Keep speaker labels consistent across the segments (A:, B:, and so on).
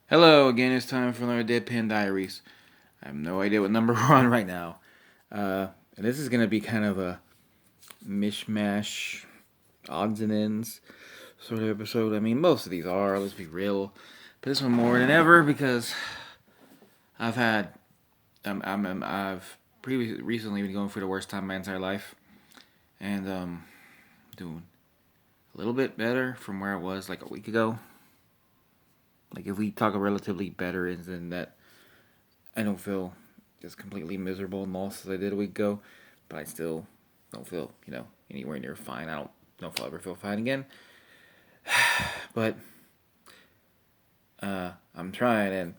A: Hello again. It's time for another Deadpan Diaries. I have no idea what number we're on right now. And this is gonna be kind of a mishmash, odds and ends sort of episode. I mean, most of these are. Let's be real, but this one more than ever because I've had, I've recently been going through the worst time of my entire life, and doing a little bit better from where I was like a week ago. Like if we talk a relatively better, is than that I don't feel just completely miserable and lost as I did a week ago, but I still don't feel, anywhere near fine. I don't know if I'll ever feel fine again. But I'm trying and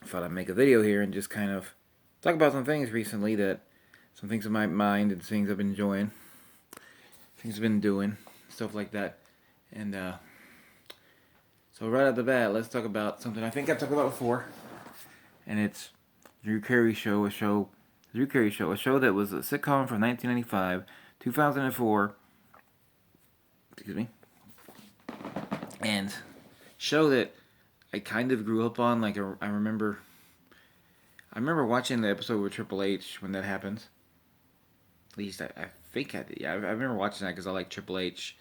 A: I thought I'd make a video here and just kind of talk about some things recently some things in my mind and things I've been enjoying, things I've been doing, stuff like that. And so right off the bat, let's talk about something I think I've talked about before, and it's Drew Carey Show, a show that was a sitcom from 1995, 2004, excuse me, and show that I kind of grew up on. Like I remember watching the episode with Triple H when that happened. At least I think I did. Yeah, I remember watching that because I like Triple H,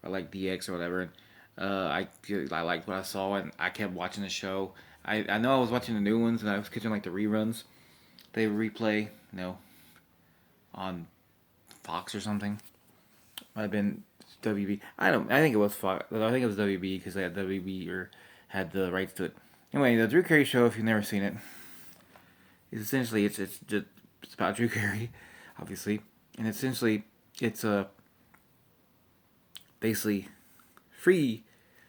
A: or I like DX or whatever. And I liked what I saw, and I kept watching the show. I know I was watching the new ones, and I was catching like the reruns. They replay, on Fox or something. Might have been WB. I don't. I think it was Fox. I think it was WB because they had WB or had the rights to it. Anyway, the Drew Carey Show, if you've never seen it, is essentially it's about Drew Carey, obviously, and essentially it's basically free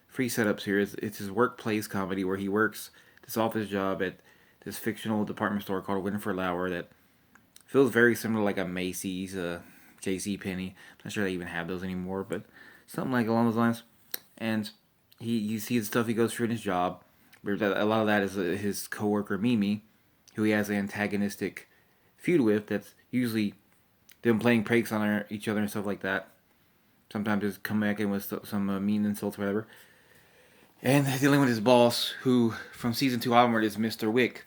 A: free setups here. It's his workplace comedy where he works this office job at this fictional department store called Winford Lauer that feels very similar to like a Macy's, J.C. Penney. I'm not sure they even have those anymore, but something like along those lines. And you see the stuff he goes through in his job. A lot of that is his coworker Mimi, who he has an antagonistic feud with. That's usually them playing pranks on each other and stuff like that. Sometimes just come back in with some mean insults, or whatever. And dealing with his boss, who from season 2 onward is Mr. Wick,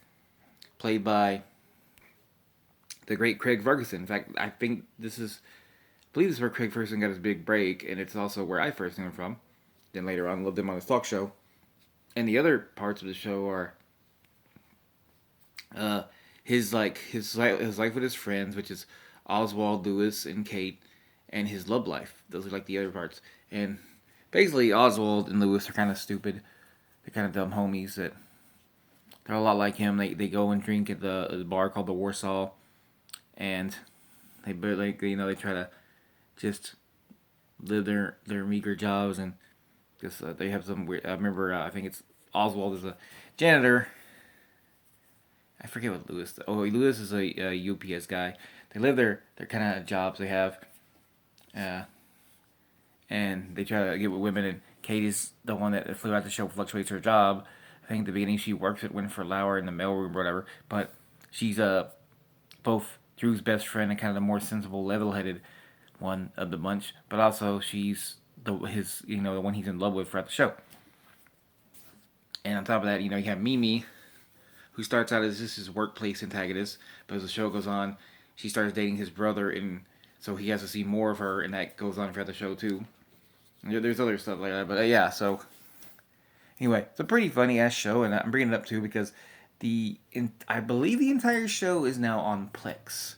A: played by the great Craig Ferguson. In fact, I believe this is where Craig Ferguson got his big break, and it's also where I first knew him from. Then later on, loved him on his talk show. And the other parts of the show are uh, his life with his friends, which is Oswald, Lewis, and Kate, and his love life. Those are like the other parts. And basically, Oswald and Lewis are kind of stupid. They're kind of dumb homies that they're a lot like him. They go and drink at the bar called the Warsaw, and they try to just live their meager jobs and just they have some weird. I remember I think it's Oswald is a janitor. I forget what Lewis. Oh, Lewis is a UPS guy. They live their kind of jobs they have, uh, and they try to get with women. And Katie's the one that throughout the show fluctuates her job. I think at the beginning she works at Winford Lauer in the mailroom or whatever, but she's both Drew's best friend and kind of the more sensible, level-headed one of the bunch. But also she's the one he's in love with throughout the show. And on top of that, you have Mimi, who starts out as just his workplace antagonist, but as the show goes on, she starts dating his brother, and so he has to see more of her, and that goes on throughout the show too. There's other stuff like that, but yeah. So anyway, it's a pretty funny ass show, and I'm bringing it up too because I believe the entire show is now on Plex.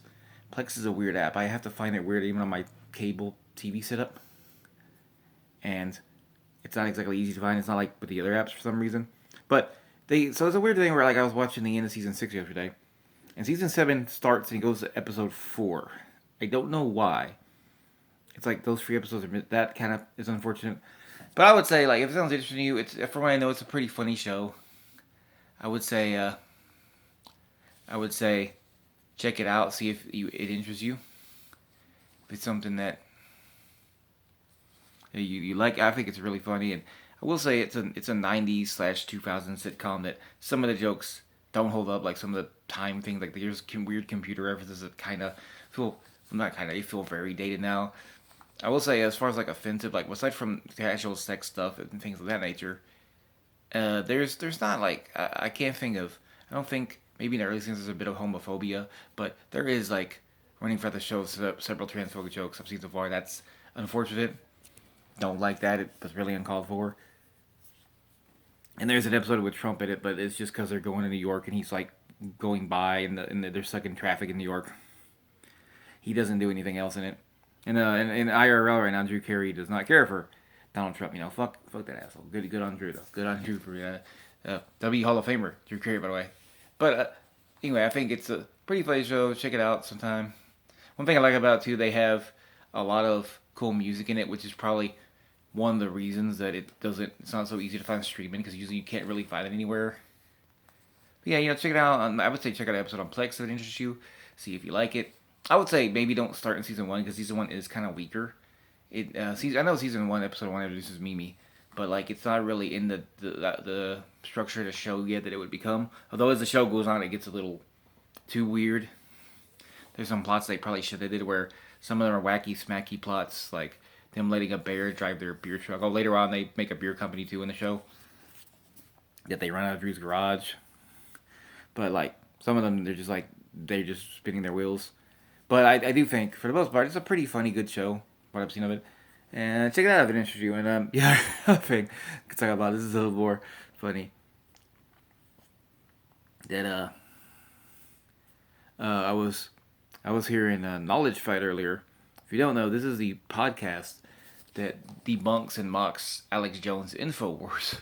A: Plex is a weird app. I have to find it weird even on my cable TV setup, and it's not exactly easy to find. It's not like with the other apps for some reason, but so it's a weird thing where like I was watching the end of season 6 yesterday, and season 7 starts and goes to episode 4. I don't know why. It's like those 3 episodes are that kind of is unfortunate. But I would say like if it sounds interesting to you, it's from what I know, it's a pretty funny show. I would say I would say check it out, see if it interests you. If it's something that you like, I think it's really funny. And I will say it's a 90s slash 2000 sitcom that some of the jokes don't hold up, like some of the time things, like there's weird computer references that kind of feel, well, not kind of, they feel very dated now. I will say, as far as like offensive, like aside from casual sex stuff and things of that nature, There's not like I can't think of. I don't think maybe in the early seasons there's a bit of homophobia, but there is like running for the show several transphobic jokes I've seen so far. That's unfortunate. Don't like that. It was really uncalled for. And there's an episode with Trump in it, but it's just because they're going to New York and he's like going by and they're stuck in traffic in New York. He doesn't do anything else in it. And in IRL right now, Drew Carey does not care for Donald Trump. You know, fuck that asshole. Good on Drew though. Good on Drew for W Hall of Famer Drew Carey, by the way. But anyway, I think it's a pretty funny show. Check it out sometime. One thing I like about it too, they have a lot of cool music in it, which is probably one of the reasons that it's not so easy to find streaming because usually you can't really find it anywhere. But yeah, check it out. I would say check out an episode on Plex if it interests you. See if you like it. I would say maybe don't start in season one because season one is kind of weaker. I know season one, episode one introduces Mimi, but like it's not really in the structure of the show yet that it would become. Although as the show goes on, it gets a little too weird. There's some plots they probably should have did where some of them are wacky, smacky plots, like them letting a bear drive their beer truck. Oh, later on they make a beer company too in the show that they run out of Drew's garage. But like some of them, they're just spinning their wheels. But I do think for the most part it's a pretty funny, good show. What I've seen of it, and check it out if it interests you. And yeah, I think I could talk about this is a little more funny. That I was hearing Knowledge Fight earlier. If you don't know, this is the podcast that debunks and mocks Alex Jones' Infowars.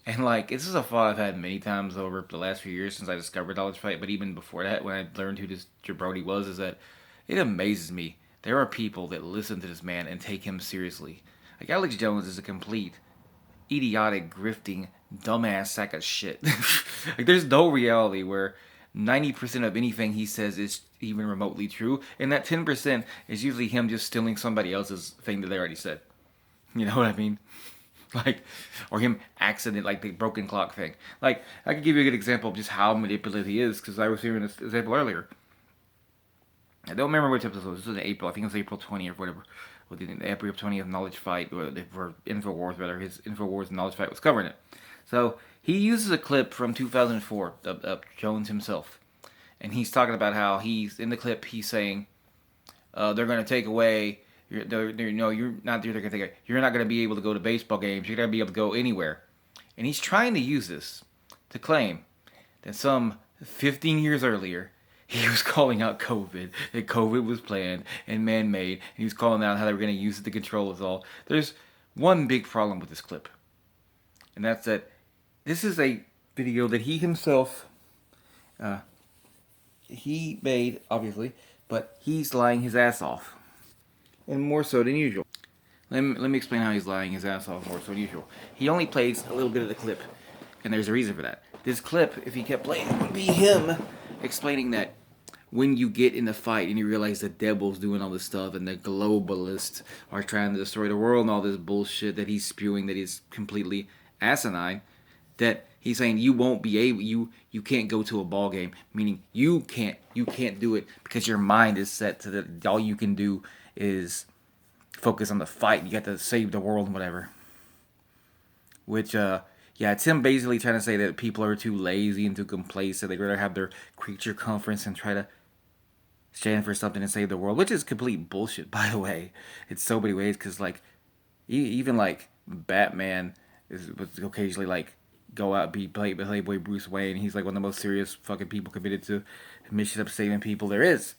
A: And like this is a thought I've had many times over the last few years since I discovered Knowledge Fight, but even before that, when I learned who this jabroni was, is that it amazes me. There are people that listen to this man and take him seriously. Like Alex Jones is a complete idiotic, grifting, dumbass sack of shit. Like there's no reality where 90% of anything he says is even remotely true, and that 10% is usually him just stealing somebody else's thing that they already said. You know what I mean? Like, or him accident, like the broken clock thing. Like, I could give you a good example of just how manipulative he is, because I was hearing this example earlier. I don't remember which episode. This was in April. I think it was April 20th or whatever. With the April 20th Knowledge Fight, or for Infowars, rather. His Infowars Knowledge Fight was covering it. So, he uses a clip from 2004 of Jones himself. And he's talking about how in the clip, he's saying, they're going to take away you're not. You're gonna take. You're not gonna be able to go to baseball games. You're not gonna be able to go anywhere. And he's trying to use this to claim that some 15 years earlier he was calling out COVID. That COVID was planned and man-made. And he was calling out how they were gonna use it to control us all. There's one big problem with this clip, and that's that this is a video that he himself he made, obviously, but he's lying his ass off. And more so than usual. Let me explain how he's lying his ass off more so than usual. He only plays a little bit of the clip, and there's a reason for that. This clip, if he kept playing, would be him explaining that when you get in the fight and you realize the devil's doing all this stuff and the globalists are trying to destroy the world and all this bullshit that he's spewing that is completely asinine, that he's saying you won't be able, you can't go to a ball game, meaning you can't do it because your mind is set to that all you can do is focus on the fight. You got to save the world and whatever. Which, yeah, it's him basically trying to say that people are too lazy and too complacent. They'd rather have their creature conference and try to stand for something and save the world, which is complete bullshit, by the way. In so many ways, because, like, even, like, Batman was occasionally, like, go out and play Playboy Bruce Wayne. He's, like, one of the most serious fucking people committed to missions of saving people there is.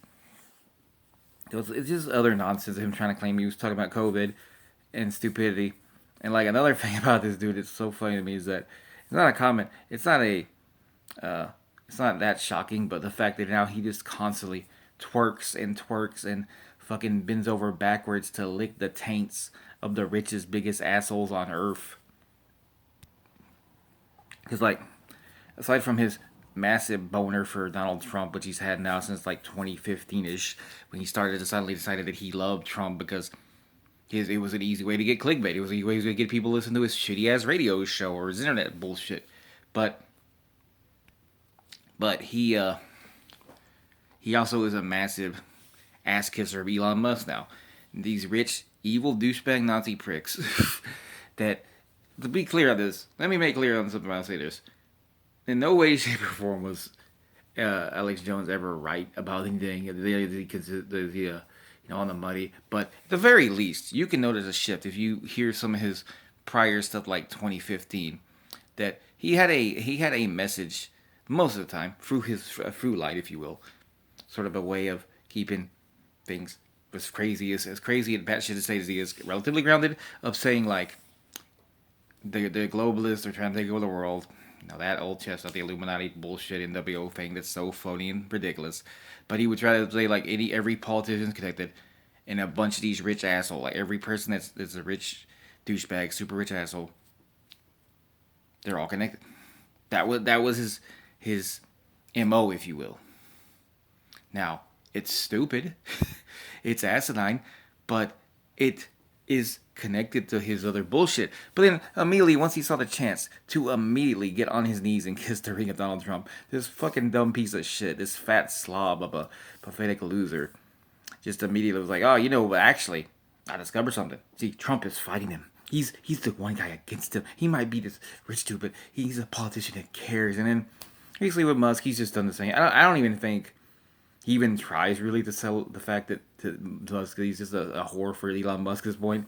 A: It's just other nonsense of him trying to claim he was talking about COVID and stupidity. And like another thing about this dude, it's so funny to me is that it's not a comment. It's not that shocking, but the fact that now he just constantly twerks and fucking bends over backwards to lick the taints of the richest, biggest assholes on earth. Because like, aside from his massive boner for Donald Trump, which he's had now since like 2015-ish, when he suddenly decided that he loved Trump because it was an easy way to get clickbait. It was an easy way to get people to listen to his shitty-ass radio show or his internet bullshit. But he also is a massive ass kisser of Elon Musk now. These rich, evil douchebag Nazi pricks that To be clear on this, let me make clear on something I'll say this. In no way, shape, or form was Alex Jones ever right about anything. On the money. But at the very least, you can notice a shift if you hear some of his prior stuff like 2015. That he had a message most of the time through his through light, if you will, sort of a way of keeping things as crazy and batshit as he is, relatively grounded, of saying like the globalists are trying to take over the world. Now that old chest of the Illuminati bullshit NWO thing that's so phony and ridiculous. But he would try to say like every politician's connected, and a bunch of these rich asshole, like every person that's a rich douchebag, super rich asshole, they're all connected. That was his mo, if you will. Now it's stupid, it's asinine, but it is connected to his other bullshit. But then immediately, once he saw the chance to immediately get on his knees and kiss the ring of Donald Trump, this fucking dumb piece of shit, this fat slob of a pathetic loser, just immediately was like, oh, actually, I discovered something. See, Trump is fighting him. He's the one guy against him. He might be this rich dude, but he's a politician that cares. And then basically with Musk, he's just done the same. I don't even think he even tries really to sell the fact that to Musk, he's just a whore for Elon Musk at this point.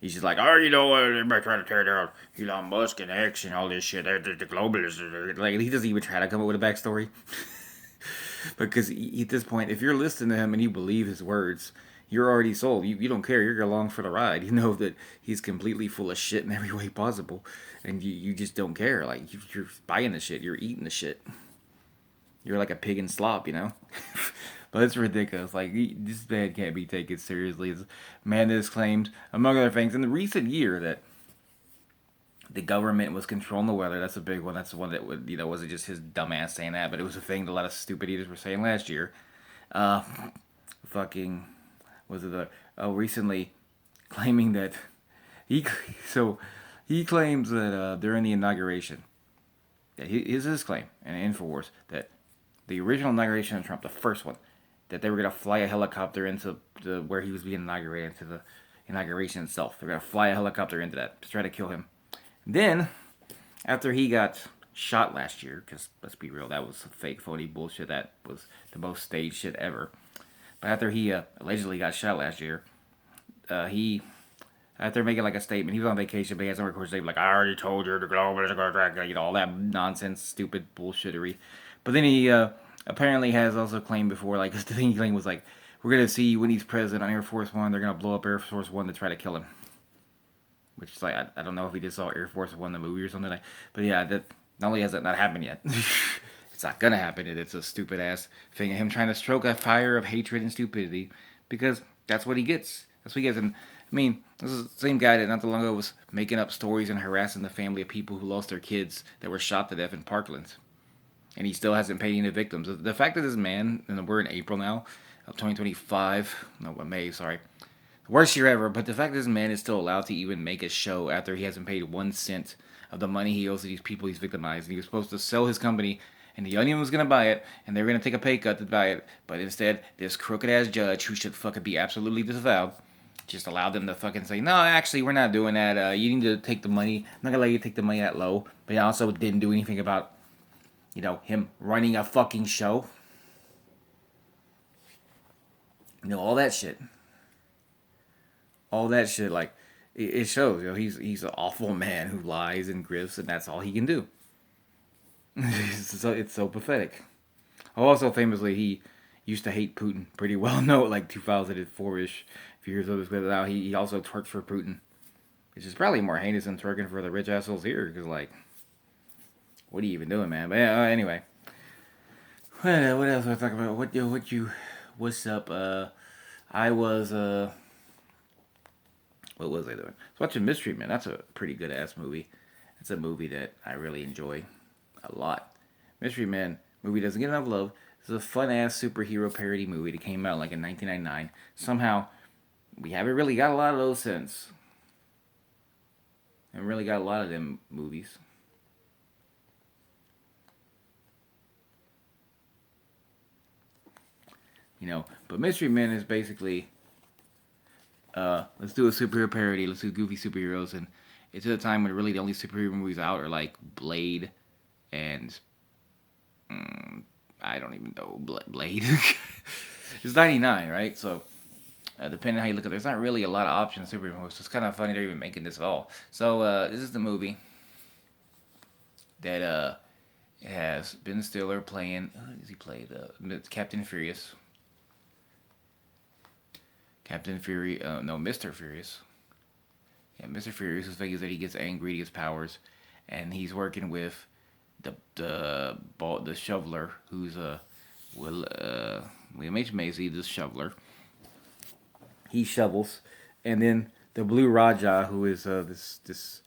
A: He's just like, oh, everybody trying to tear down Elon Musk and X and all this shit. They're the globalists. Like, he doesn't even try to come up with a backstory. Because at this point, if you're listening to him and you believe his words, you're already sold. You don't care. You're along for the ride. You know that he's completely full of shit in every way possible. And you just don't care. Like, you're buying the shit. You're eating the shit. You're like a pig in slop. But it's ridiculous. Like, this man can't be taken seriously. This man has claimed, among other things, in the recent year that the government was controlling the weather. That's a big one. That's the one that wasn't just his dumbass saying that, but it was a thing that a lot of stupid eaters were saying last year. Uh, fucking, was it recently claiming that he, so he claims that during the inauguration, that is his claim, and Infowars, that the original inauguration of Trump, the first one, that they were going to fly a helicopter into where he was being inaugurated, into the inauguration itself. They're going to fly a helicopter into that to try to kill him. Then, after he got shot last year, because let's be real, that was fake, phony bullshit. That was the most staged shit ever. But after he allegedly got shot last year, he, after making like a statement, he was on vacation, but he had some record statement like, I already told you the global is going to track, all that nonsense, stupid bullshittery. But then he apparently has also claimed before, like, the thing he claimed was like, we're going to see when he's president on Air Force One, they're going to blow up Air Force One to try to kill him. Which is like, I don't know if he just saw Air Force One the movie or something like. But yeah, that not only has that not happened yet, it's not gonna happen. It's a stupid ass thing of him trying to stroke a fire of hatred and stupidity, because that's what he gets. That's what he gets. And I mean, this is the same guy that not too long ago was making up stories and harassing the family of people who lost their kids that were shot to death in Parkland, and he still hasn't paid any victims. The fact that this man, and we're in April now, of 2025, no, May, sorry. Worst year ever, but the fact that this man is still allowed to even make a show after he hasn't paid 1 cent of the money he owes to these people he's victimized. And he was supposed to sell his company, and the Onion was going to buy it, and they were going to take a pay cut to buy it. But instead, this crooked ass judge, who should fucking be absolutely disavowed, just allowed them to fucking say, no, actually, we're not doing that. You need to take the money. I'm not going to let you take the money that low. But he also didn't do anything about, him running a fucking show. All that shit. All that shit, like, it shows, he's an awful man who lies and grifts, and that's all he can do. It's so pathetic. Also, famously, he used to hate Putin pretty well. No, like 2004-ish, a few years older, but now he also twerked for Putin, which is probably more heinous than twerking for the rich assholes here, because, like, what are you even doing, man? But yeah, anyway. What else was I talking about? What's up? I was, what was I doing? I was watching Mystery Men. That's a pretty good ass movie. It's a movie that I really enjoy a lot. Mystery Men movie doesn't get enough love. It's a fun ass superhero parody movie that came out like in 1999. Somehow, we haven't really got a lot of those since. Haven't really got a lot of them movies. But Mystery Men is basically let's do a superhero parody. Let's do goofy superheroes, and It's at a time when really the only superhero movies out are like Blade and I don't even know Blade. It's 99, right? So depending on how you look at it, there's not really a lot of options in superhero movies. So it's kind of funny they're even making this at all. So this is the movie that it has Ben Stiller playing. Who does he play? The Captain Furious. Captain Fury. No, Mr. Furious. Yeah, Mr. Furious. His thing is that he gets angry, he gets powers, and he's working with the shoveler, who's William H Macy, the shoveler. He shovels, and then the Blue Raja, who is this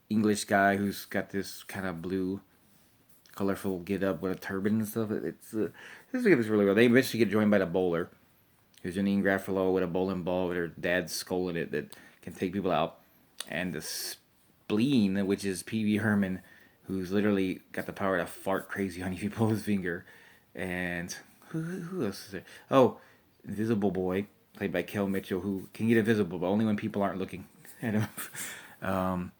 A: English guy who's got this kind of blue, colorful get up with a turban and stuff. This is really well. They eventually get joined by the bowler, who's Janine Garofalo with a bowling ball with her dad's skull in it that can take people out, and the spleen, which is Pee Wee Herman, who's literally got the power to fart crazy on you if you pull his finger, and who else is there? Oh, Invisible Boy, played by Kel Mitchell, who can get invisible, but only when people aren't looking at him. I feel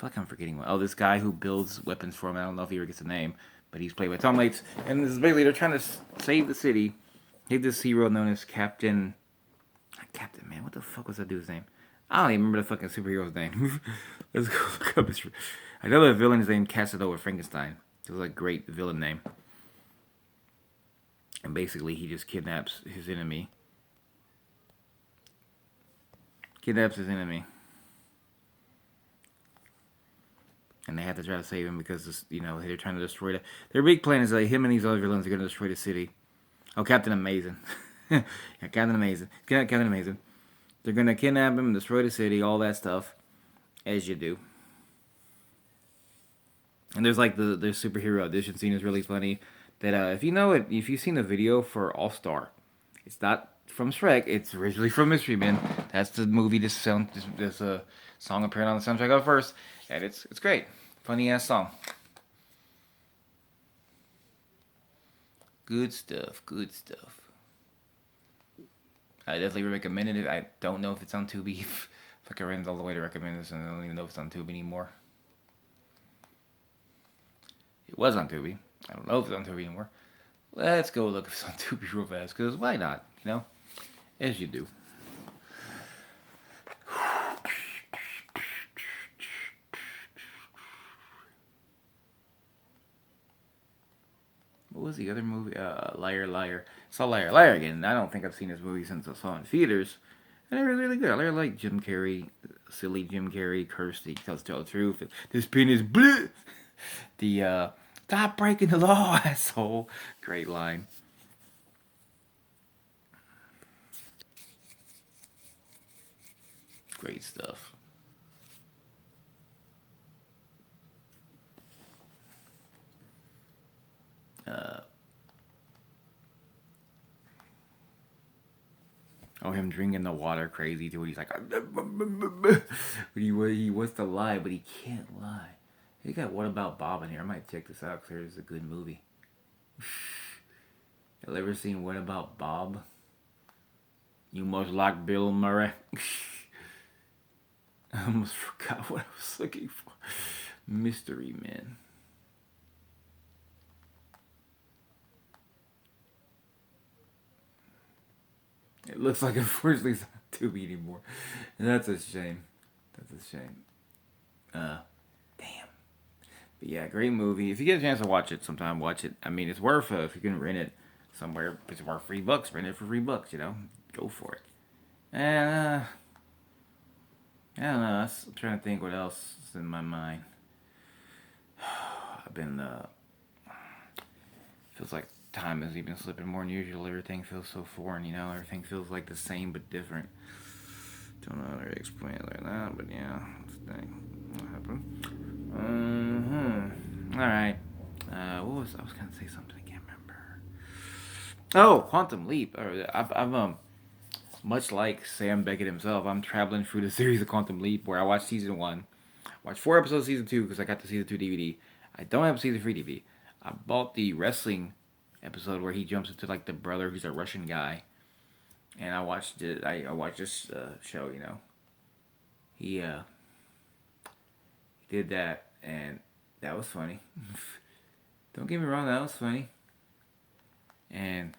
A: like I'm forgetting one. Oh, this guy who builds weapons for him. I don't know if he ever gets a name, but he's played by Tom Waits. And this is basically they're trying to save the city. Save this hero known as Captain. Captain, man, what the fuck was that dude's name? I don't even remember the fucking superhero's name. Let's go look up his. I know the villain is named Casanova Frankenstein. It was a great villain name. And basically, he just kidnaps his enemy. And they have to try to save him because they're trying to destroy it. Their big plan is that him and these other villains are going to destroy the city. Oh, Captain Amazing. Yeah, Captain Amazing. Captain Amazing. They're going to kidnap him, destroy the city, all that stuff, as you do. And there's like the superhero audition scene is really funny. That if you know it, if you've seen the video for All Star, it's not from Shrek. It's originally from Mystery Men. That's the movie. This song appearing on the soundtrack of first, and it's great. Funny ass song. Good stuff. Good stuff. I definitely recommend it. I don't know if it's on Tubi. If I can rent it all the way to recommend this, and I don't even know if it's on Tubi anymore. It was on Tubi. I don't know if it's on Tubi anymore. Let's go look if it's on Tubi real fast, because why not? As you do. What was the other movie? Liar, Liar. I saw Liar, Liar again. I don't think I've seen this movie since I saw it in theaters. And it was really good. I like Jim Carrey, silly Jim Carrey, cursed. He tells the truth. This pen is blue. The stop breaking the law, asshole. Great line. Great stuff. Oh, him drinking the water crazy too. He's like, he wants to lie, but he can't lie. He got What About Bob in here. I might check this out because it's a good movie. Y'all ever seen What About Bob? You must like Bill Murray. I almost forgot what I was looking for. Mystery Men. It looks like unfortunately it's not Tubi anymore. And that's a shame. That's a shame. Damn. But yeah, great movie. If you get a chance to watch it sometime, watch it. I mean, it's worth it if you can rent it somewhere. It's worth $3. Rent it for $3, Go for it. And, I don't know. I'm trying to think what else is in my mind. I've been, feels like time has even slipping more than usual. Everything feels so foreign, Everything feels like the same but different. Don't know how to explain it like that, but yeah, that's the thing. What happened? All right. I was gonna say something. I can't remember. Oh, Quantum Leap. I've much like Sam Beckett himself. I'm traveling through the series of Quantum Leap, where I watched season 1, watched 4 episodes of season 2 because I got the season 2 DVD. I don't have season 3 DVD. I bought the wrestling episode where he jumps into like the brother who's a Russian guy, and I watched it. I watched this show. He did that, and that was funny. Don't get me wrong, that was funny, and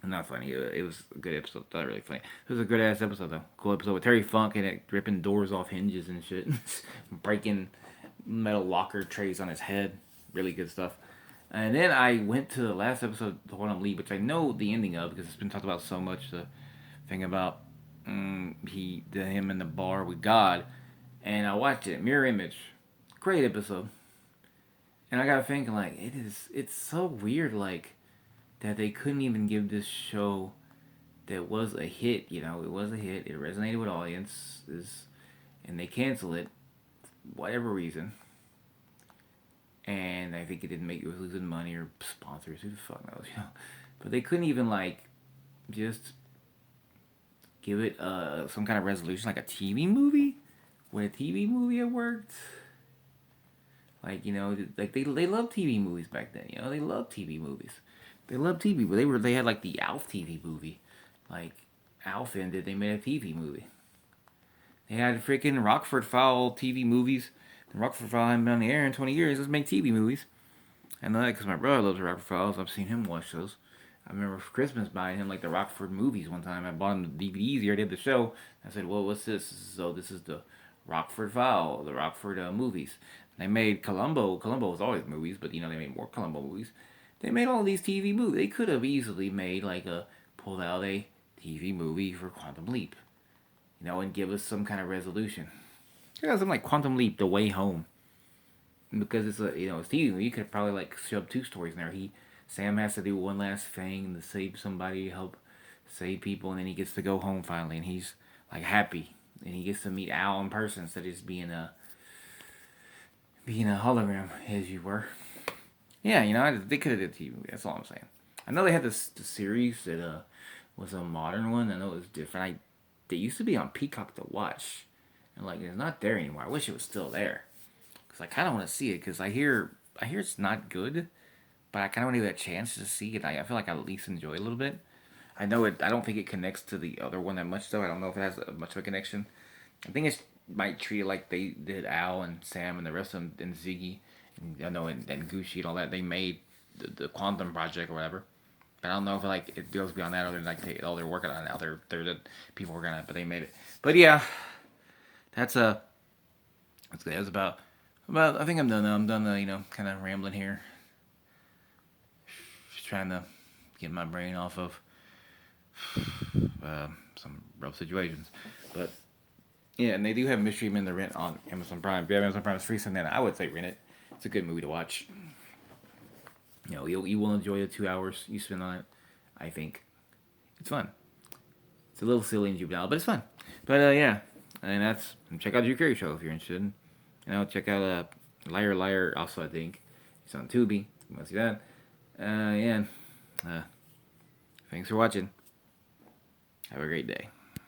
A: not funny. It was a good episode. Not really funny. It was a good ass episode though. Cool episode with Terry Funk and it ripping doors off hinges and shit, breaking metal locker trays on his head. Really good stuff. And then I went to the last episode, The Quantum Leap, which I know the ending of because it's been talked about so much. The thing about him in the bar with God, and I watched it. Mirror Image, great episode. And I got thinking like it's so weird like that they couldn't even give this show that was a hit. You know, it was a hit. It resonated with audiences, and they canceled it, whatever reason. And I think it didn't make it was losing money or sponsors. Who the fuck knows? You know, but they couldn't even like just give it some kind of resolution like a TV movie. When a TV movie had worked, like you know, like they loved TV movies back then. You know, they loved TV movies. They loved TV, but they had like the Alf TV movie, like Alf ended. They made a TV movie. They had freaking Rockford File TV movies. The Rockford File hadn't been on the air in 20 years. Let's make TV movies. I know that because my brother loves the Rockford Files. I've seen him watch those. I remember for Christmas buying him like the Rockford movies one time. I bought him the DVDs. He already had the show. I said, "Well, what's this?" So this is the Rockford File, the Rockford movies. They made Columbo. Columbo was always movies, but you know they made more Columbo movies. They made all these TV movies. They could have easily made like pulled out a TV movie for Quantum Leap, you know, and give us some kind of resolution. Yeah, something like Quantum Leap: The Way Home, because it's a it's TV. You could probably like shove two stories in there. Sam has to do one last thing to save somebody, help save people, and then he gets to go home finally, and he's like happy, and he gets to meet Al in person instead of just being a hologram as you were. Yeah, you know, they could have did TV movie. That's all I'm saying. I know they had this the series that was a modern one. I know it was different. They used to be on Peacock to watch, and like it's not there anymore. I wish it was still there because I kind of want to see it because I hear it's not good, but I kind of want to give it a chance to see it. I feel like I at least enjoy it a little bit. I know it. I don't think it connects to the other one that much though. I don't know if it has much of a connection. I think it might treat it like they did Al and Sam and the rest of them and Ziggy, and, I know and Gucci and all that. They made the Quantum Project or whatever. But I don't know if like it goes beyond that, other than like they're working on it now. They're the people working on it, but they made it. But yeah, that's that's about. I think I'm done. Now. I'm done. Kind of rambling here, just trying to get my brain off of some rough situations. But yeah, and they do have Mystery Men to rent on Amazon Prime. If you have Amazon Prime, it's free. So then I would say rent it. It's a good movie to watch. You know, you will enjoy the 2 hours you spend on it. I think it's fun. It's a little silly and juvenile, but it's fun. But yeah, and check out Drew Carey Show if you're interested. Check out Liar Liar also. I think it's on Tubi. You want to see that? Yeah. Thanks for watching. Have a great day.